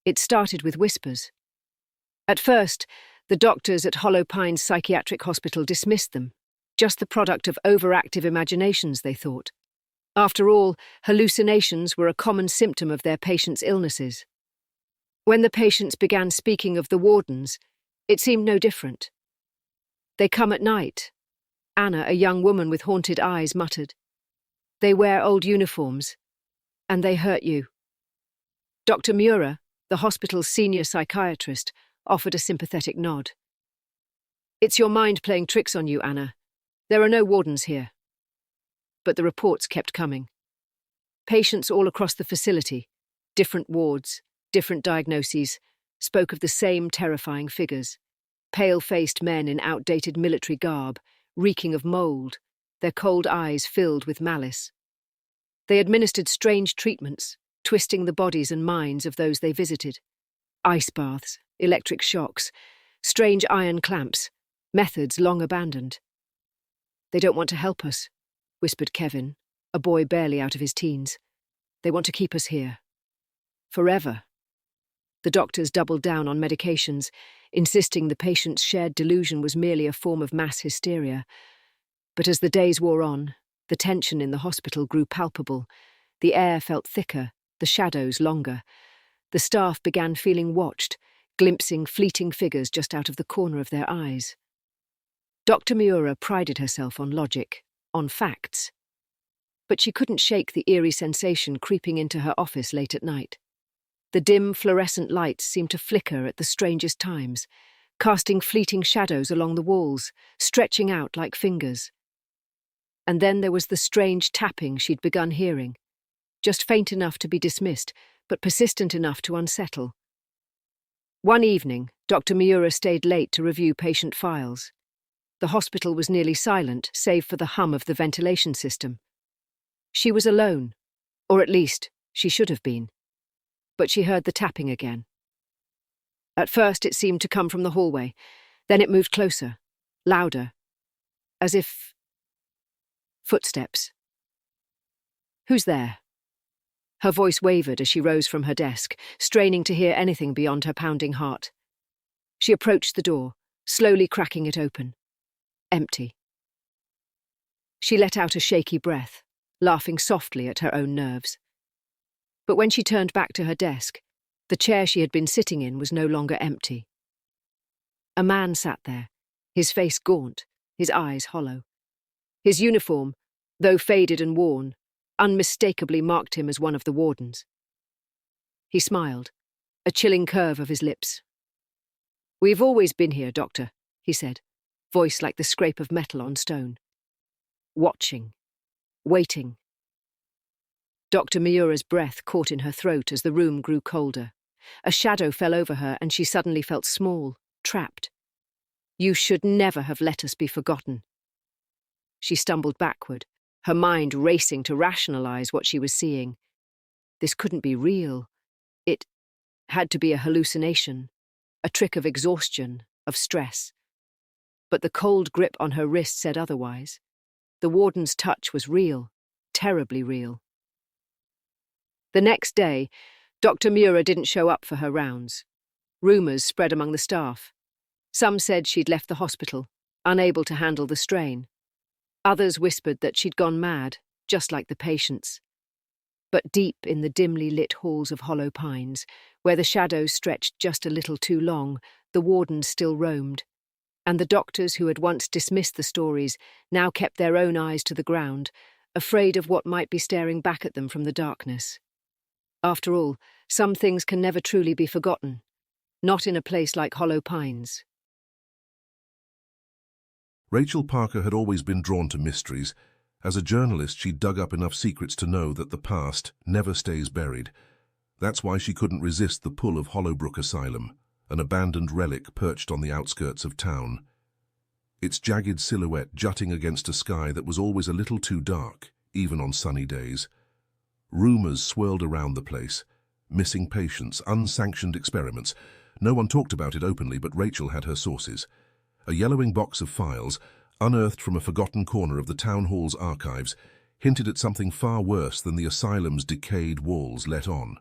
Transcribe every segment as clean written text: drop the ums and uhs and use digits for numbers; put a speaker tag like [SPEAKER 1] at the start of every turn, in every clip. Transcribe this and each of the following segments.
[SPEAKER 1] It started with whispers. At first, the doctors at Hollow Pines Psychiatric Hospital dismissed them. Just the product of overactive imaginations, they thought. After all, hallucinations were a common symptom of their patients' illnesses. When the patients began speaking of the wardens, it seemed no different. "They come at night," Anna, a young woman with haunted eyes, muttered. "They wear old uniforms, and they hurt you." Dr. Miura, the hospital's senior psychiatrist, offered a sympathetic nod. "It's your mind playing tricks on you, Anna. There are no wardens here." But the reports kept coming. Patients all across the facility, different wards, different diagnoses, spoke of the same terrifying figures. Pale-faced men in outdated military garb, reeking of mold, their cold eyes filled with malice. They administered strange treatments, twisting the bodies and minds of those they visited. Ice baths, electric shocks, strange iron clamps, methods long abandoned. "They don't want to help us," whispered Kevin, a boy barely out of his teens. "They want to keep us here. Forever." The doctors doubled down on medications, insisting the patient's shared delusion was merely a form of mass hysteria. But as the days wore on, the tension in the hospital grew palpable. The air felt thicker, the shadows longer. The staff began feeling watched, glimpsing fleeting figures just out of the corner of their eyes. Dr. Miura prided herself on logic, on facts. But she couldn't shake the eerie sensation creeping into her office late at night. The dim fluorescent lights seemed to flicker at the strangest times, casting fleeting shadows along the walls, stretching out like fingers. And then there was the strange tapping she'd begun hearing, just faint enough to be dismissed, but persistent enough to unsettle. One evening, Dr. Miura stayed late to review patient files. The hospital was nearly silent, save for the hum of the ventilation system. She was alone, or at least, she should have been. But she heard the tapping again. At first it seemed to come from the hallway, then it moved closer, louder, as if... Footsteps. "Who's there?" Her voice wavered as she rose from her desk, straining to hear anything beyond her pounding heart. She approached the door, slowly cracking it open. Empty. She let out a shaky breath, laughing softly at her own nerves. But when she turned back to her desk, the chair she had been sitting in was no longer empty. A man sat there, his face gaunt, his eyes hollow. His uniform, though faded and worn, unmistakably marked him as one of the wardens. He smiled, a chilling curve of his lips. "We've always been here, Doctor," he said, voice like the scrape of metal on stone. "Watching. Waiting." Dr. Miura's breath caught in her throat as the room grew colder. A shadow fell over her and she suddenly felt small, trapped. "You should never have let us be forgotten." She stumbled backward, her mind racing to rationalize what she was seeing. This couldn't be real. It had to be a hallucination, a trick of exhaustion, of stress. But the cold grip on her wrist said otherwise. The warden's touch was real, terribly real. The next day, Dr. Miura didn't show up for her rounds. Rumours spread among the staff. Some said she'd left the hospital, unable to handle the strain. Others whispered that she'd gone mad, just like the patients. But deep in the dimly lit halls of Hollow Pines, where the shadows stretched just a little too long, the wardens still roamed. And the doctors who had once dismissed the stories now kept their own eyes to the ground, afraid of what might be staring back at them from the darkness. After all, some things can never truly be forgotten, not in a place like Hollow Pines.
[SPEAKER 2] Rachel Parker had always been drawn to mysteries. As a journalist, she dug up enough secrets to know that the past never stays buried. That's why she couldn't resist the pull of Hollowbrook Asylum, an abandoned relic perched on the outskirts of town. Its jagged silhouette jutting against a sky that was always a little too dark, even on sunny days. Rumours swirled around the place. Missing patients, unsanctioned experiments. No one talked about it openly, but Rachel had her sources. A yellowing box of files, unearthed from a forgotten corner of the town hall's archives, hinted at something far worse than the asylum's decayed walls let on.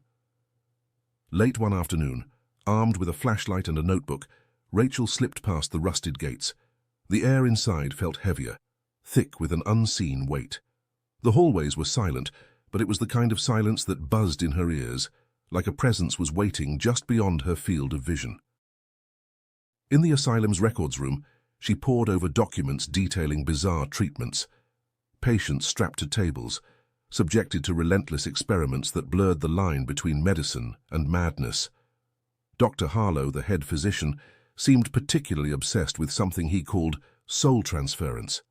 [SPEAKER 2] Late one afternoon, armed with a flashlight and a notebook, Rachel slipped past the rusted gates. The air inside felt heavier, thick with an unseen weight. The hallways were silent, but it was the kind of silence that buzzed in her ears, like a presence was waiting just beyond her field of vision. In the asylum's records room, she pored over documents detailing bizarre treatments. Patients strapped to tables, subjected to relentless experiments that blurred the line between medicine and madness. Dr. Harlow, the head physician, seemed particularly obsessed with something he called soul transference.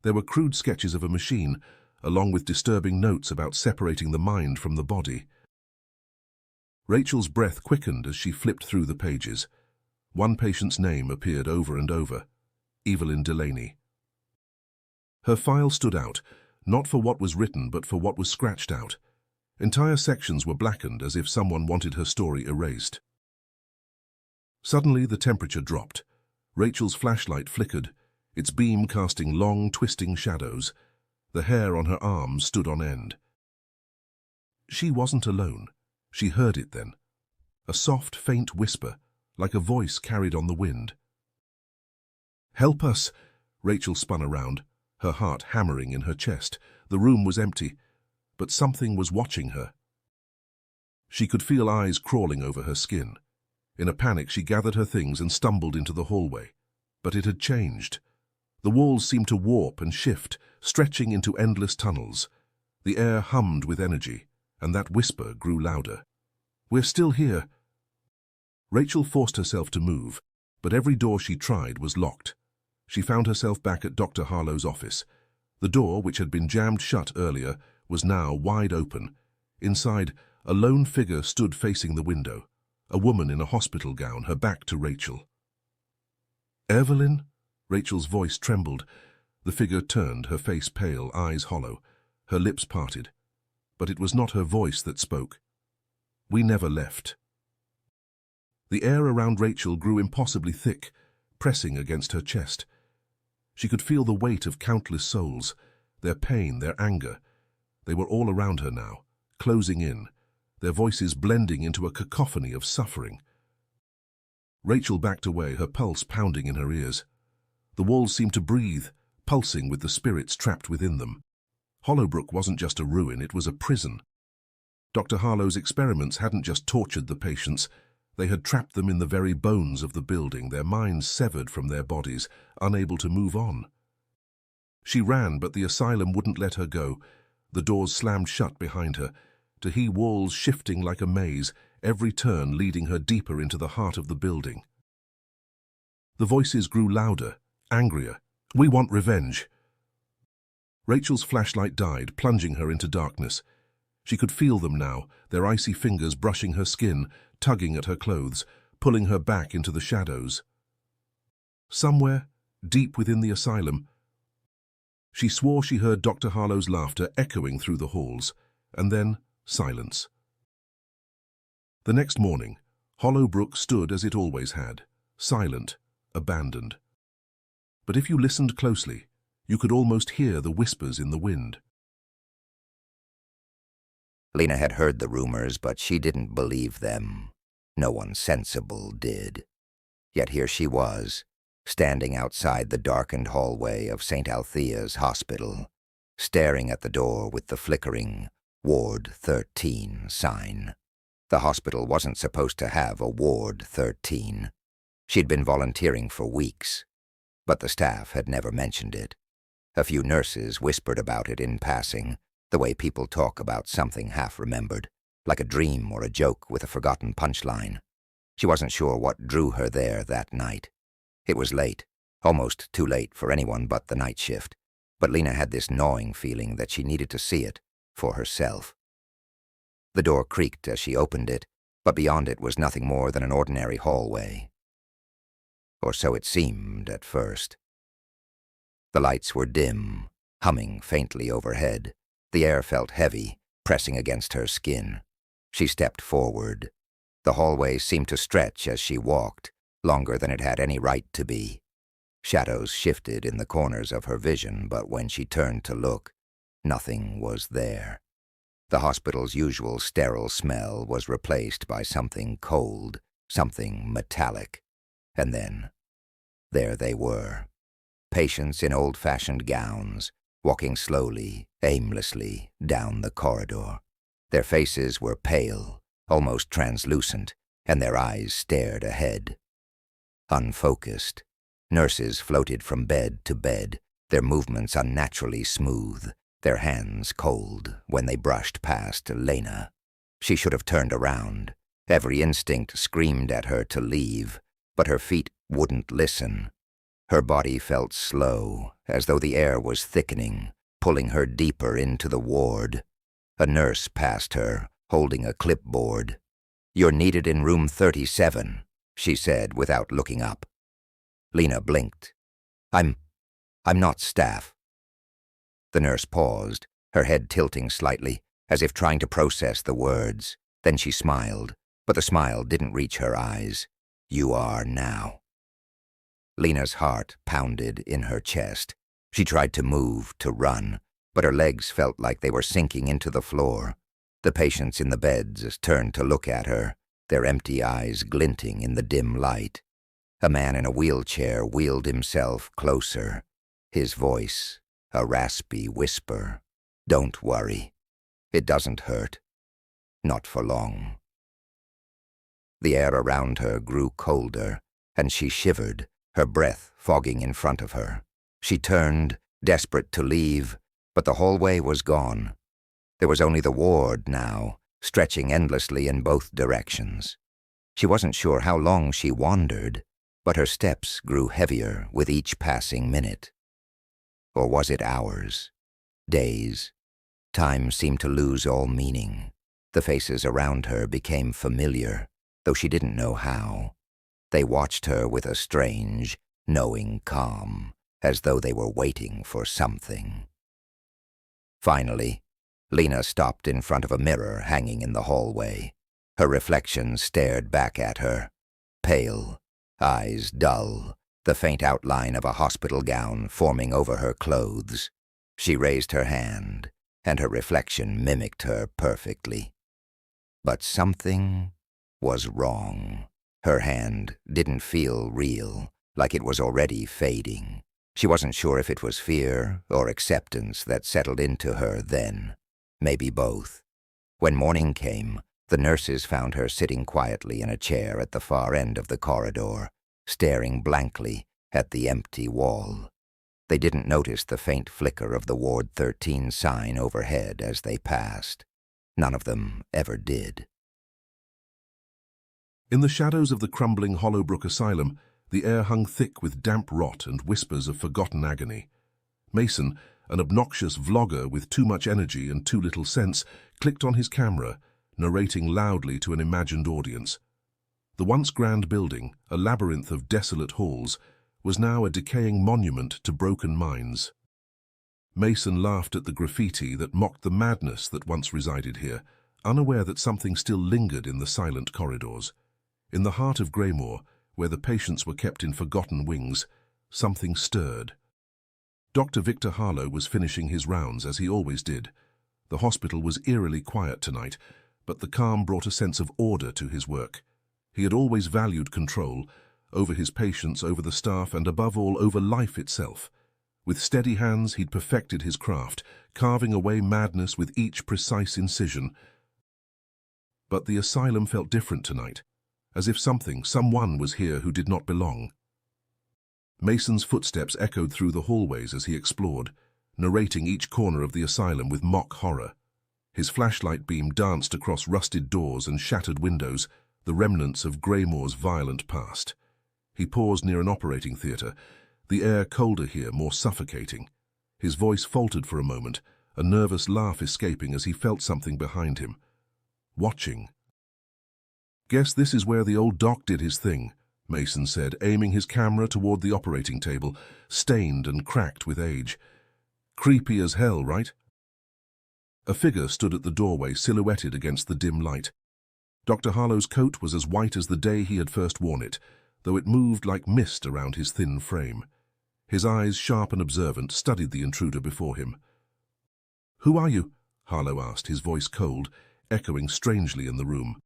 [SPEAKER 2] There were crude sketches of a machine, along with disturbing notes about separating the mind from the body. Rachel's breath quickened as she flipped through the pages. One patient's name appeared over and over: Evelyn Delaney. Her file stood out, not for what was written but for what was scratched out. Entire sections were blackened as if someone wanted her story erased. Suddenly the temperature dropped. Rachel's flashlight flickered, its beam casting long, twisting shadows. The hair on her arms stood on end. She wasn't alone. She heard it then. A soft, faint whisper, like a voice carried on the wind. "Help us!" Rachel spun around, her heart hammering in her chest. The room was empty, but something was watching her. She could feel eyes crawling over her skin. In a panic, she gathered her things and stumbled into the hallway. But it had changed. The walls seemed to warp and shift, stretching into endless tunnels. The air hummed with energy, and that whisper grew louder. "We're still here." Rachel forced herself to move, but every door she tried was locked. She found herself back at Dr. Harlow's office. The door, which had been jammed shut earlier, was now wide open. Inside, a lone figure stood facing the window, a woman in a hospital gown, her back to Rachel. "Evelyn?" Rachel's voice trembled. The figure turned, her face pale, eyes hollow, her lips parted. But it was not her voice that spoke. "We never left." The air around Rachel grew impossibly thick, pressing against her chest. She could feel the weight of countless souls, their pain, their anger. They were all around her now, closing in, their voices blending into a cacophony of suffering. Rachel backed away, her pulse pounding in her ears. The walls seemed to breathe, pulsing with the spirits trapped within them. Hollowbrook wasn't just a ruin, it was a prison. Dr. Harlow's experiments hadn't just tortured the patients, they had trapped them in the very bones of the building, their minds severed from their bodies, unable to move on. She ran, but the asylum wouldn't let her go. The doors slammed shut behind her, to hear walls shifting like a maze, every turn leading her deeper into the heart of the building. The voices grew louder, angrier. "We want revenge." Rachel's flashlight died, plunging her into darkness. She could feel them now, their icy fingers brushing her skin, tugging at her clothes, pulling her back into the shadows. Somewhere, deep within the asylum, she swore she heard Dr. Harlow's laughter echoing through the halls, and then silence. The next morning, Hollowbrook stood as it always had, silent, abandoned. But if you listened closely, you could almost hear the whispers in the wind.
[SPEAKER 3] Lena had heard the rumors, but she didn't believe them. No one sensible did. Yet here she was, standing outside the darkened hallway of St. Althea's Hospital, staring at the door with the flickering Ward 13 sign. The hospital wasn't supposed to have a Ward 13. She'd been volunteering for weeks, but the staff had never mentioned it. A few nurses whispered about it in passing, the way people talk about something half-remembered, like a dream or a joke with a forgotten punchline. She wasn't sure what drew her there that night. It was late, almost too late for anyone but the night shift, but Lena had this gnawing feeling that she needed to see it for herself. The door creaked as she opened it, but beyond it was nothing more than an ordinary hallway. Or so it seemed at first. The lights were dim, humming faintly overhead. The air felt heavy, pressing against her skin. She stepped forward. The hallway seemed to stretch as she walked, longer than it had any right to be. Shadows shifted in the corners of her vision, but when she turned to look, nothing was there. The hospital's usual sterile smell was replaced by something cold, something metallic. And then, there they were. Patients in old-fashioned gowns, walking slowly, aimlessly, down the corridor. Their faces were pale, almost translucent, and their eyes stared ahead. Unfocused, nurses floated from bed to bed, their movements unnaturally smooth, their hands cold when they brushed past Lena. She should have turned around. Every instinct screamed at her to leave, but her feet wouldn't listen. Her body felt slow, as though the air was thickening, pulling her deeper into the ward. A nurse passed her, holding a clipboard. "You're needed in room 37, she said without looking up. Lena blinked. I'm not staff." The nurse paused, her head tilting slightly, as if trying to process the words. Then she smiled, but the smile didn't reach her eyes. "You are now." Lena's heart pounded in her chest. She tried to move, to run, but her legs felt like they were sinking into the floor. The patients in the beds turned to look at her, their empty eyes glinting in the dim light. A man in a wheelchair wheeled himself closer, his voice a raspy whisper. "Don't worry. It doesn't hurt. Not for long." The air around her grew colder, and she shivered, her breath fogging in front of her. She turned, desperate to leave, but the hallway was gone. There was only the ward now, stretching endlessly in both directions. She wasn't sure how long she wandered, but her steps grew heavier with each passing minute. Or was it hours? Days? Time seemed to lose all meaning. The faces around her became familiar, though she didn't know how. They watched her with a strange, knowing calm, as though they were waiting for something. Finally, Lena stopped in front of a mirror hanging in the hallway. Her reflection stared back at her, pale, eyes dull, the faint outline of a hospital gown forming over her clothes. She raised her hand, and her reflection mimicked her perfectly. But something was wrong. Her hand didn't feel real, like it was already fading. She wasn't sure if it was fear or acceptance that settled into her then. Maybe both. When morning came, the nurses found her sitting quietly in a chair at the far end of the corridor, staring blankly at the empty wall. They didn't notice the faint flicker of the Ward 13 sign overhead as they passed. None of them ever did.
[SPEAKER 2] In the shadows of the crumbling Hollowbrook Asylum, the air hung thick with damp rot and whispers of forgotten agony. Mason, an obnoxious vlogger with too much energy and too little sense, clicked on his camera, narrating loudly to an imagined audience. The once grand building, a labyrinth of desolate halls, was now a decaying monument to broken minds. Mason laughed at the graffiti that mocked the madness that once resided here, unaware that something still lingered in the silent corridors. In the heart of Greymore, where the patients were kept in forgotten wings, something stirred. Dr. Victor Harlow was finishing his rounds as he always did. The hospital was eerily quiet tonight, but the calm brought a sense of order to his work. He had always valued control, over his patients, over the staff, and above all, over life itself. With steady hands, he'd perfected his craft, carving away madness with each precise incision. But the asylum felt different tonight, as if someone was here who did not belong. Mason's footsteps echoed through the hallways as he explored, narrating each corner of the asylum with mock horror. His flashlight beam danced across rusted doors and shattered windows, the remnants of Greymore's violent past. He paused near an operating theatre, the air colder here, more suffocating. His voice faltered for a moment, a nervous laugh escaping as he felt something behind him. Watching. "Guess this is where the old doc did his thing," Mason said, aiming his camera toward the operating table, stained and cracked with age. "Creepy as hell, right?" A figure stood at the doorway, silhouetted against the dim light. Dr. Harlow's coat was as white as the day he had first worn it, though it moved like mist around his thin frame. His eyes, sharp and observant, studied the intruder before him. "Who are you?" Harlow asked, his voice cold, echoing strangely in the room.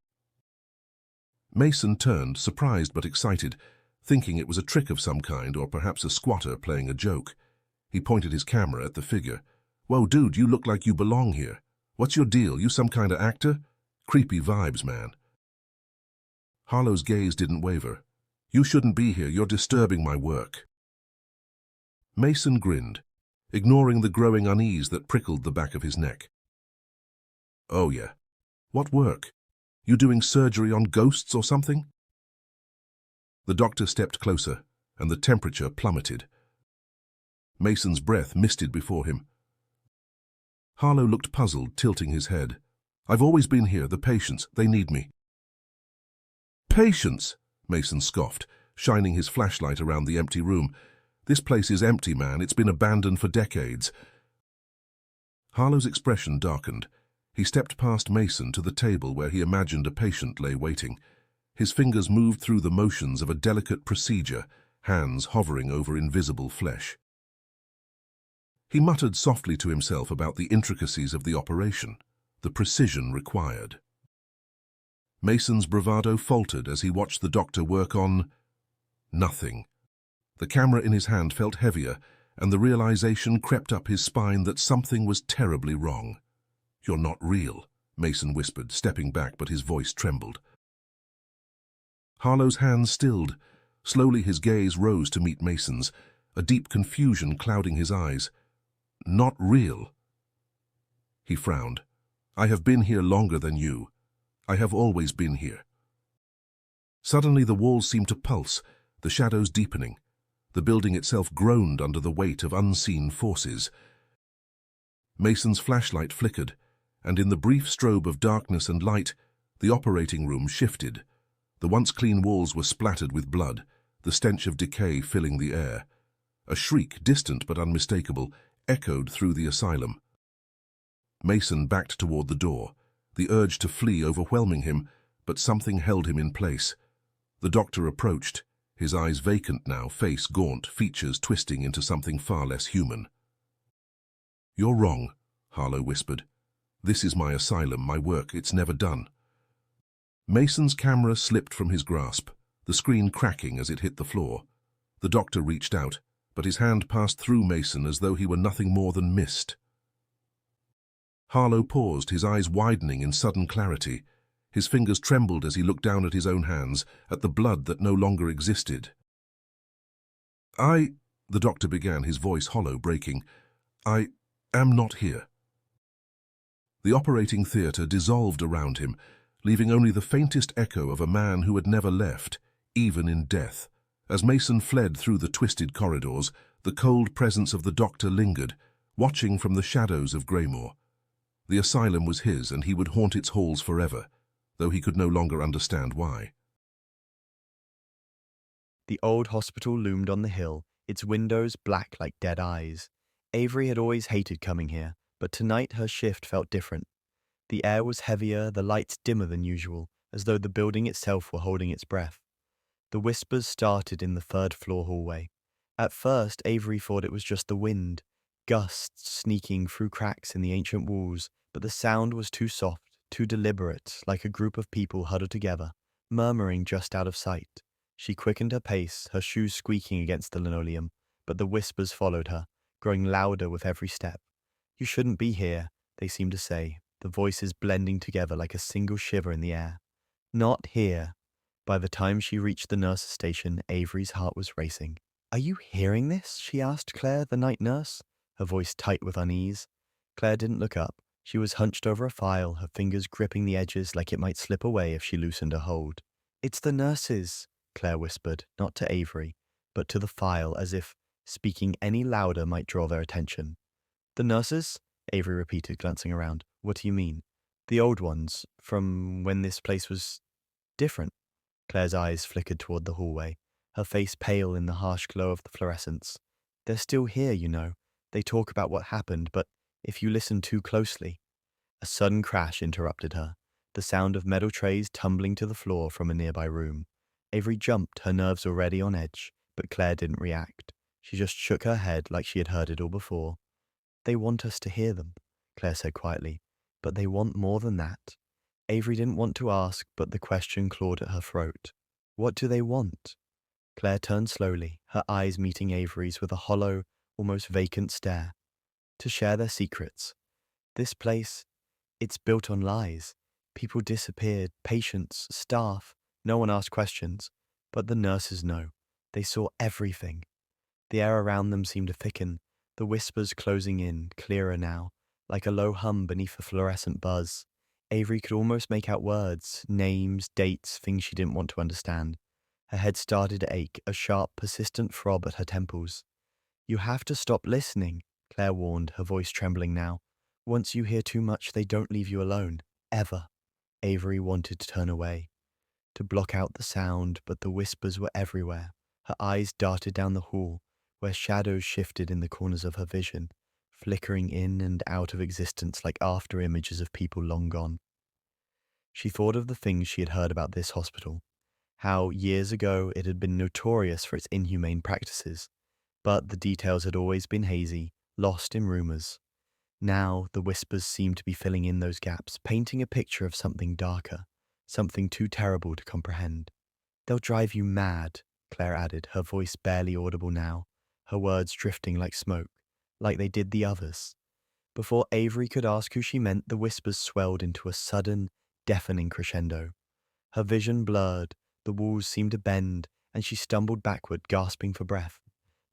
[SPEAKER 2] Mason turned, surprised but excited, thinking it was a trick of some kind or perhaps a squatter playing a joke. He pointed his camera at the figure. "Whoa, dude, you look like you belong here. What's your deal? You some kind of actor? Creepy vibes, man." Harlow's gaze didn't waver. "You shouldn't be here. You're disturbing my work." Mason grinned, ignoring the growing unease that prickled the back of his neck. "Oh yeah. What work? You doing surgery on ghosts or something?" The doctor stepped closer, and the temperature plummeted. Mason's breath misted before him. Harlow looked puzzled, tilting his head. "I've always been here. The patients, they need me." "Patients?" Mason scoffed, shining his flashlight around the empty room. "This place is empty, man. It's been abandoned for decades." Harlow's expression darkened. He stepped past Mason to the table where he imagined a patient lay waiting. His fingers moved through the motions of a delicate procedure, hands hovering over invisible flesh. He muttered softly to himself about the intricacies of the operation, the precision required. Mason's bravado faltered as he watched the doctor work on nothing. The camera in his hand felt heavier, and the realization crept up his spine that something was terribly wrong. "You're not real," Mason whispered, stepping back, but his voice trembled. Harlow's hands stilled. Slowly his gaze rose to meet Mason's, a deep confusion clouding his eyes. "Not real?" He frowned. "I have been here longer than you. I have always been here." Suddenly the walls seemed to pulse, the shadows deepening. The building itself groaned under the weight of unseen forces. Mason's flashlight flickered, and in the brief strobe of darkness and light, the operating room shifted. The once clean walls were splattered with blood, the stench of decay filling the air. A shriek, distant but unmistakable, echoed through the asylum. Mason backed toward the door, the urge to flee overwhelming him, but something held him in place. The doctor approached, his eyes vacant now, face gaunt, features twisting into something far less human. "You're wrong," Harlow whispered. "This is my asylum, my work. It's never done." Mason's camera slipped from his grasp, the screen cracking as it hit the floor. The doctor reached out, but his hand passed through Mason as though he were nothing more than mist. Harlow paused, his eyes widening in sudden clarity. His fingers trembled as he looked down at his own hands, at the blood that no longer existed. The doctor began, his voice hollow, breaking. "I am not here." The operating theatre dissolved around him, leaving only the faintest echo of a man who had never left, even in death. As Mason fled through the twisted corridors, the cold presence of the doctor lingered, watching from the shadows of Greymore. The asylum was his, and he would haunt its halls forever, though he could no longer understand why.
[SPEAKER 4] The old hospital loomed on the hill, its windows black like dead eyes. Avery had always hated coming here, but tonight her shift felt different. The air was heavier, the lights dimmer than usual, as though the building itself were holding its breath. The whispers started in the third-floor hallway. At first, Avery thought it was just the wind, gusts sneaking through cracks in the ancient walls, but the sound was too soft, too deliberate, like a group of people huddled together, murmuring just out of sight. She quickened her pace, her shoes squeaking against the linoleum, but the whispers followed her, growing louder with every step. "You shouldn't be here," they seemed to say, the voices blending together like a single shiver in the air. "Not here." By the time she reached the nurse's station, Avery's heart was racing. "Are you hearing this?" she asked Claire, the night nurse, her voice tight with unease. Claire didn't look up. She was hunched over a file, her fingers gripping the edges like it might slip away if she loosened her hold. "It's the nurses," Claire whispered, not to Avery, but to the file, as if speaking any louder might draw their attention. "The nurses?" Avery repeated, glancing around. "What do you mean?" "The old ones, from when this place was different." Claire's eyes flickered toward the hallway, her face pale in the harsh glow of the fluorescence. "They're still here, you know. They talk about what happened, but if you listen too closely..." A sudden crash interrupted her, the sound of metal trays tumbling to the floor from a nearby room. Avery jumped, her nerves already on edge, but Claire didn't react. She just shook her head like she had heard it all before. "They want us to hear them," Claire said quietly. But they want more than that. Avery didn't want to ask, but the question clawed at her throat. What do they want? Claire turned slowly, her eyes meeting Avery's with a hollow, almost vacant stare. To share their secrets. This place, it's built on lies. People disappeared, patients, staff. No one asked questions. But the nurses know. They saw everything. The air around them seemed to thicken, the whispers closing in, clearer now, like a low hum beneath a fluorescent buzz. Avery could almost make out words, names, dates, things she didn't want to understand. Her head started to ache, a sharp, persistent throb at her temples. You have to stop listening, Claire warned, her voice trembling now. Once you hear too much, they don't leave you alone. Ever. Avery wanted to turn away, to block out the sound, but the whispers were everywhere. Her eyes darted down the hall, where shadows shifted in the corners of her vision, flickering in and out of existence like after images of people long gone. She thought of the things she had heard about this hospital, how years ago it had been notorious for its inhumane practices, but the details had always been hazy, lost in rumors. Now the whispers seemed to be filling in those gaps, painting a picture of something darker, something too terrible to comprehend. They'll drive you mad, Claire added, her voice barely audible now, her words drifting like smoke, like they did the others. Before Avery could ask who she meant, the whispers swelled into a sudden, deafening crescendo. Her vision blurred, the walls seemed to bend, and she stumbled backward, gasping for breath.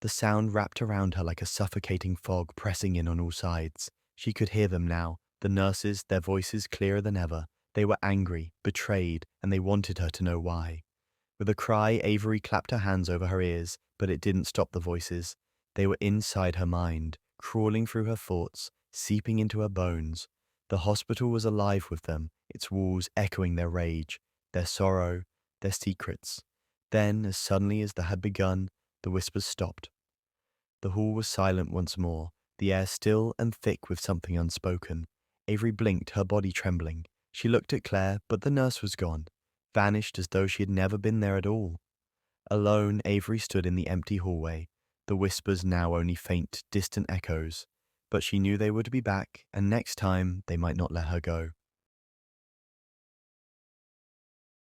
[SPEAKER 4] The sound wrapped around her like a suffocating fog pressing in on all sides. She could hear them now, the nurses, their voices clearer than ever. They were angry, betrayed, and they wanted her to know why. With a cry, Avery clapped her hands over her ears, but it didn't stop the voices. They were inside her mind, crawling through her thoughts, seeping into her bones. The hospital was alive with them, its walls echoing their rage, their sorrow, their secrets. Then, as suddenly as they had begun, the whispers stopped. The hall was silent once more, the air still and thick with something unspoken. Avery blinked, her body trembling. She looked at Claire, but the nurse was gone, vanished as though she had never been there at all. Alone, Avery stood in the empty hallway, the whispers now only faint, distant echoes. But she knew they would be back, and next time they might not let her go.